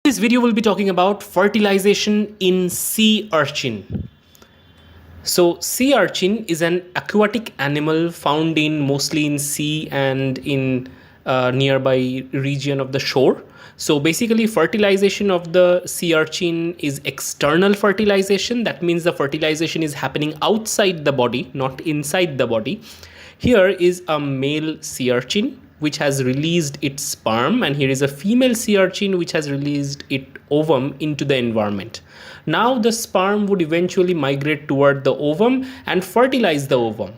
This video will be talking about fertilization in sea urchin. So sea urchin is an aquatic animal found in mostly in sea and in nearby region of the shore. So basically fertilization of the sea urchin is external fertilization. That means the fertilization is happening outside the body, not inside the body. Here is a male sea urchin which has released its sperm, and here is a female sea urchin which has released its ovum into the environment. Now the sperm would eventually migrate toward the ovum and fertilize the ovum.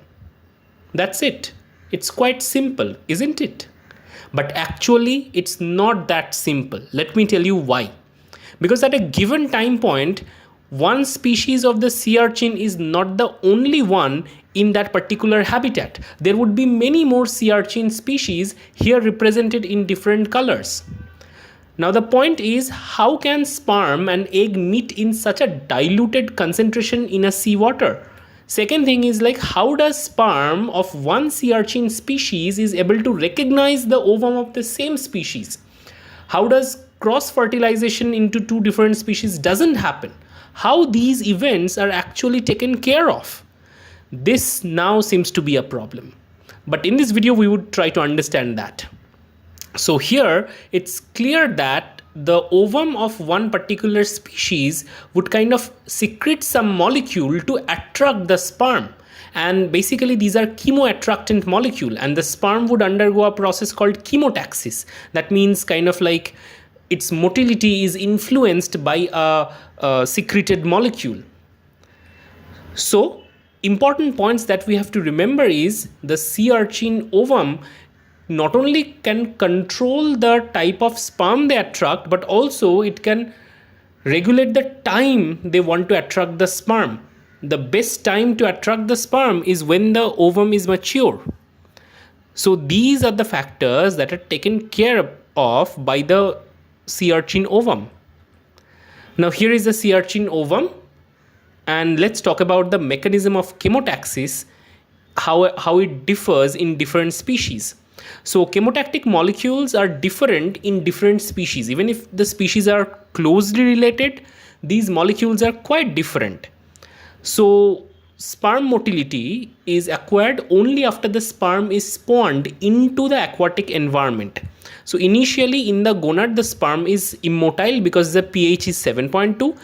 That's it. It's quite simple, isn't it? But actually it's not that simple. Let me tell you why. Because at a given time point, one species of the sea urchin is not the only one in that particular habitat. There would be many more sea urchin species here represented in different colors. Now the point is, how can sperm and egg meet in such a diluted concentration in a seawater? Second thing is, like, how does sperm of one sea urchin species is able to recognize the ovum of the same species? How does cross fertilization into two different species doesn't happen? How these events are actually taken care of? This now seems to be a problem. But in this video, we would try to understand that. So here, it's clear that the ovum of one particular species would kind of secrete some molecule to attract the sperm. And basically, these are chemoattractant molecule, and the sperm would undergo a process called chemotaxis. That means kind of like its motility is influenced by a secreted molecule. So important points that we have to remember is the sea urchin ovum not only can control the type of sperm they attract, but also it can regulate the time they want to attract the sperm. The best time to attract the sperm is when the ovum is mature. So these are the factors that are taken care of by the sea urchin ovum. Now here is the sea urchin ovum, and let's talk about the mechanism of chemotaxis, how it differs in different species. So chemotactic molecules are different in different species. Even if the species are closely related, these molecules are quite different. So sperm motility is acquired only after the sperm is spawned into the aquatic environment. So initially in the gonad, the sperm is immotile because the pH is 7.2.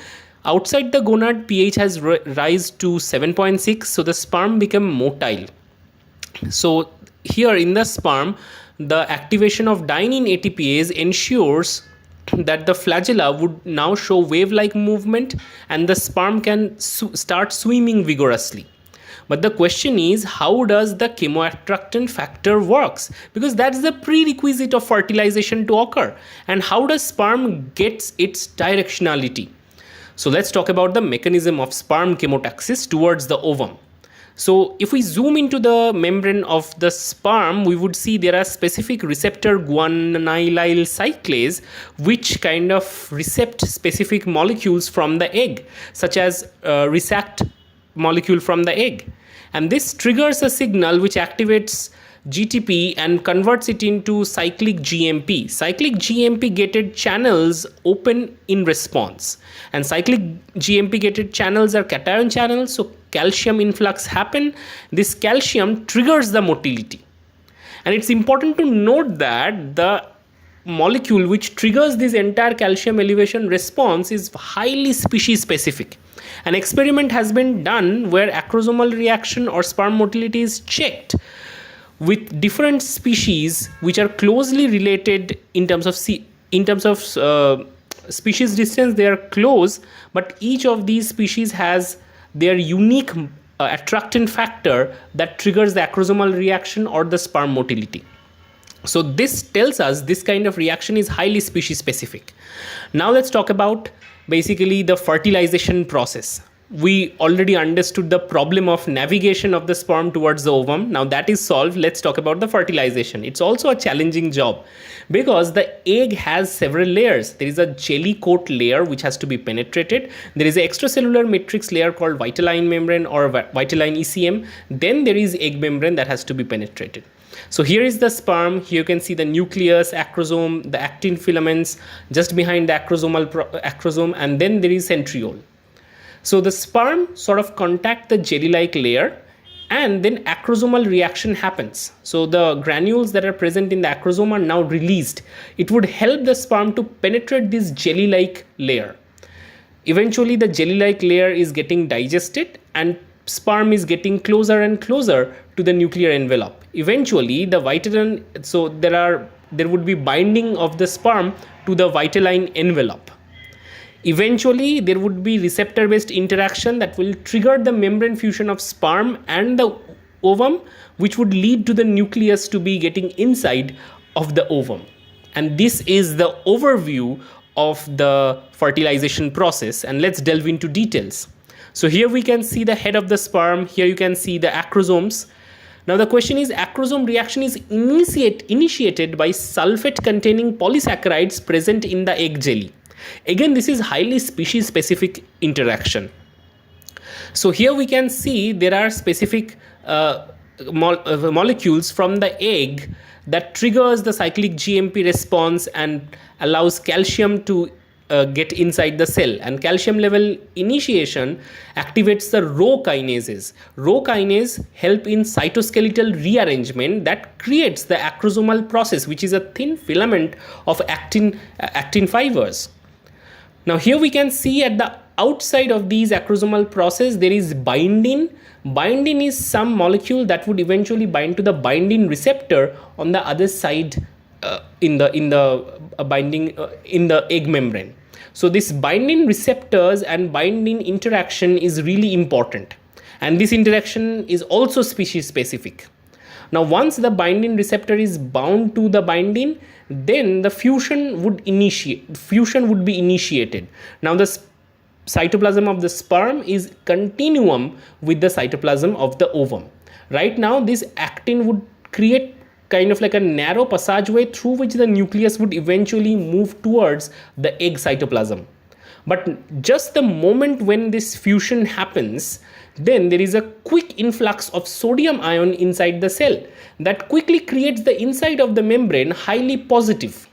Outside the gonad, pH has rise to 7.6, so the sperm become motile. So here in the sperm, the activation of dynein ATPase ensures that the flagella would now show wave-like movement and the sperm can start swimming vigorously. But the question is, how does the chemoattractant factor works? Because that's the prerequisite of fertilization to occur. And how does sperm gets its directionality? So let's talk about the mechanism of sperm chemotaxis towards the ovum. So if we zoom into the membrane of the sperm, we would see there are specific receptor guanylyl cyclase which kind of recept specific molecules from the egg, such as resact molecule from the egg. And this triggers a signal which activates GTP and converts it into cyclic GMP. Cyclic GMP gated channels open in response, and cyclic GMP gated channels are cation channels, so calcium influx happen. This calcium triggers the motility, and it's important to note that the molecule which triggers this entire calcium elevation response is highly species specific. An experiment has been done where acrosomal reaction or sperm motility is checked with different species which are closely related in terms of species distance. They are close, but each of these species has their unique attractant factor that triggers the acrosomal reaction or the sperm motility. So this tells us this kind of reaction is highly species specific. Now let's talk about basically the fertilization process. We already understood the problem of navigation of the sperm towards the ovum. Now that is solved. Let's talk about the fertilization. It's also a challenging job because the egg has several layers. There is a jelly coat layer which has to be penetrated. There is an extracellular matrix layer called vitelline membrane or vitelline ECM. Then there is egg membrane that has to be penetrated. So here is the sperm. Here you can see the nucleus, acrosome, the actin filaments just behind the acrosome, and then there is centriole. So the sperm sort of contact the jelly-like layer, and then acrosomal reaction happens. So the granules that are present in the acrosome are now released. It would help the sperm to penetrate this jelly-like layer. Eventually the jelly-like layer is getting digested, and sperm is getting closer and closer to the nuclear envelope. Eventually the vitelline, so there would be binding of the sperm to the vitelline envelope. Eventually there would be receptor based interaction that will trigger the membrane fusion of sperm and the ovum, which would lead to the nucleus to be getting inside of the ovum. And this is the overview of the fertilization process, and let's delve into details. So here we can see the head of the sperm. Here you can see the acrosomes. Now the question is, acrosome reaction is initiated by sulfate containing polysaccharides present in the egg jelly. Again, this is highly species specific interaction. So here we can see there are specific molecules from the egg that triggers the cyclic GMP response and allows calcium to get inside the cell, and calcium level initiation activates the Rho kinases. Rho kinase help in cytoskeletal rearrangement that creates the acrosomal process, which is a thin filament of actin fibers. Now here we can see at the outside of these acrosomal process there is binding. Binding is some molecule that would eventually bind to the binding receptor on the other side in the egg membrane. So this binding receptors and binding interaction is really important, and this interaction is also species specific. Now once the binding receptor is bound to the binding, then the fusion would be initiated. Now the cytoplasm of the sperm is continuum with the cytoplasm of the ovum. Right now this actin would create kind of like a narrow passageway through which the nucleus would eventually move towards the egg cytoplasm. But just the moment when this fusion happens, then there is a quick influx of sodium ion inside the cell that quickly creates the inside of the membrane highly positive.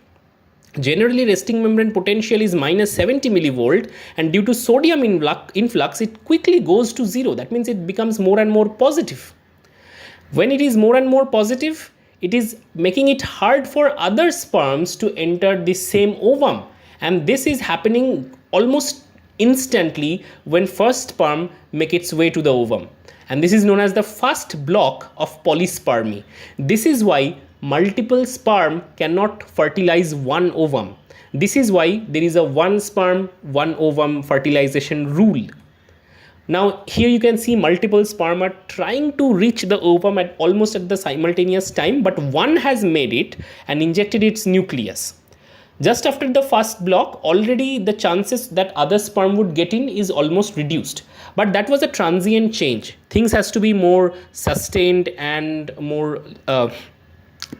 Generally resting membrane potential is minus 70 millivolt, and due to sodium influx it quickly goes to zero. That means it becomes more and more positive. When it is more and more positive, it is making it hard for other sperms to enter the same ovum, and this is happening almost instantly when first sperm make its way to the ovum, and this is known as the first block of polyspermy. This is why multiple sperm cannot fertilize one ovum. This is why there is a one sperm one ovum fertilization rule. Now here you can see multiple sperm are trying to reach the ovum at almost at the simultaneous time, but one has made it and injected its nucleus. Just after the first block, already the chances that other sperm would get in is almost reduced. But that was a transient change. Things has to be more sustained and more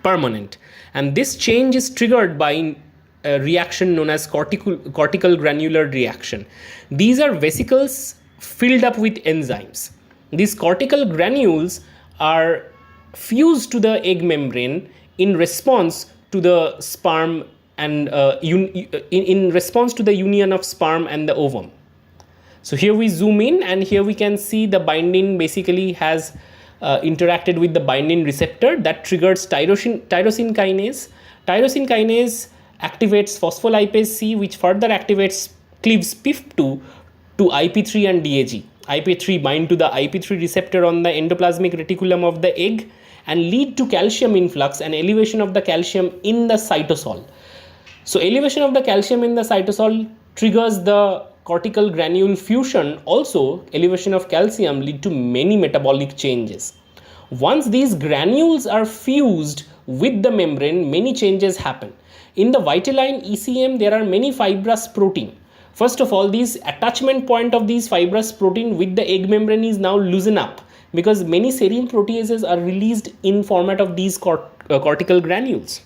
permanent. And this change is triggered by a reaction known as cortical granular reaction. These are vesicles filled up with enzymes. These cortical granules are fused to the egg membrane in response to the sperm and in response to the union of sperm and the ovum. So here we zoom in, and here we can see the binding basically has interacted with the binding receptor that triggers tyrosine kinase. Tyrosine kinase activates phospholipase C, which further activates cleaves PIF2 to IP3 and DAG. IP3 bind to the IP3 receptor on the endoplasmic reticulum of the egg and lead to calcium influx and elevation of the calcium in the cytosol. So elevation of the calcium in the cytosol triggers the cortical granule fusion. Also, elevation of calcium lead to many metabolic changes. Once these granules are fused with the membrane, many changes happen. In the vitelline ECM, there are many fibrous protein. First of all, these attachment point of these fibrous protein with the egg membrane is now loosen up because many serine proteases are released in format of these cortical granules.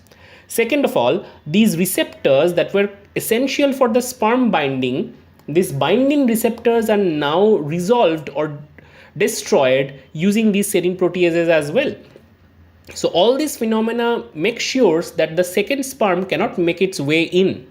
Second of all, these receptors that were essential for the sperm binding, these binding receptors are now resolved or destroyed using these serine proteases as well. So all these phenomena make sure that the second sperm cannot make its way in.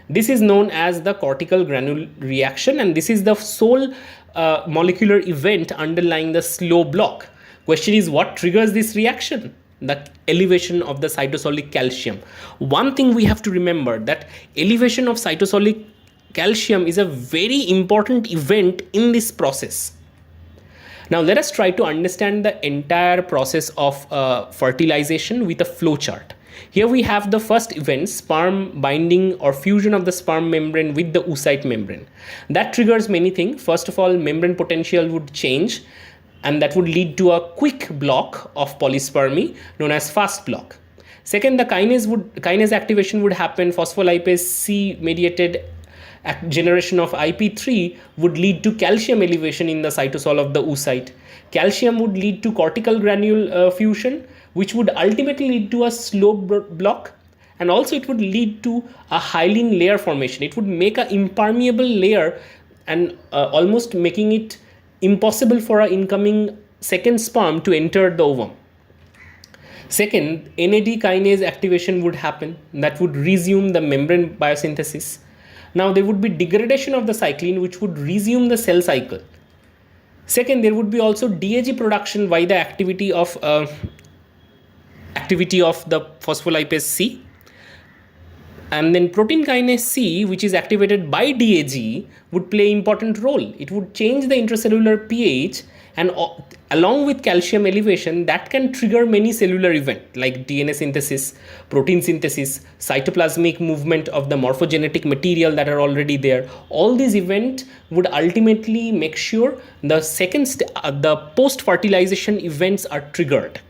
This is known as the cortical granule reaction, and this is the sole molecular event underlying the slow block. Question is, what triggers this reaction? The elevation of the cytosolic calcium. One thing we have to remember, that elevation of cytosolic calcium is a very important event in this process. Now let us try to understand the entire process of fertilization with a flow chart. Here we have the first event, sperm binding or fusion of the sperm membrane with the oocyte membrane. That triggers many things. First of all, membrane potential would change, and that would lead to a quick block of polyspermy known as fast block. Second, the kinase activation would happen. Phospholipase C mediated generation of IP3 would lead to calcium elevation in the cytosol of the oocyte. Calcium would lead to cortical granule fusion, which would ultimately lead to a slow block, and also it would lead to a hyaline layer formation. It would make an impermeable layer and almost making it impossible for an incoming second sperm to enter the ovum. Second, NAD kinase activation would happen. That would resume the membrane biosynthesis. Now there would be degradation of the cyclin, which would resume the cell cycle. Second, there would be also DAG production by the activity of the phospholipase C. And then protein kinase C, which is activated by DAG, would play an important role. It would change the intracellular pH, and along with calcium elevation, that can trigger many cellular events like DNA synthesis, protein synthesis, cytoplasmic movement of the morphogenetic material that are already there. All these events would ultimately make sure the post-fertilization events are triggered.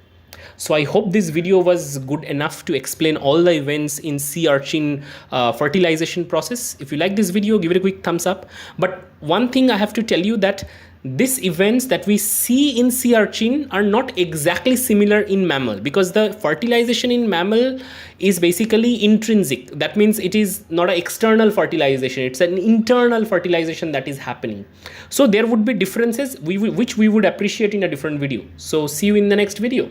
So I hope this video was good enough to explain all the events in sea urchin fertilization process. If you like this video, give it a quick thumbs up. But one thing I have to tell you, that these events that we see in sea urchin are not exactly similar in mammal, because the fertilization in mammal is basically intrinsic. That means it is not an external fertilization, it's an internal fertilization that is happening. So there would be differences which we would appreciate in a different video. So see you in the next video.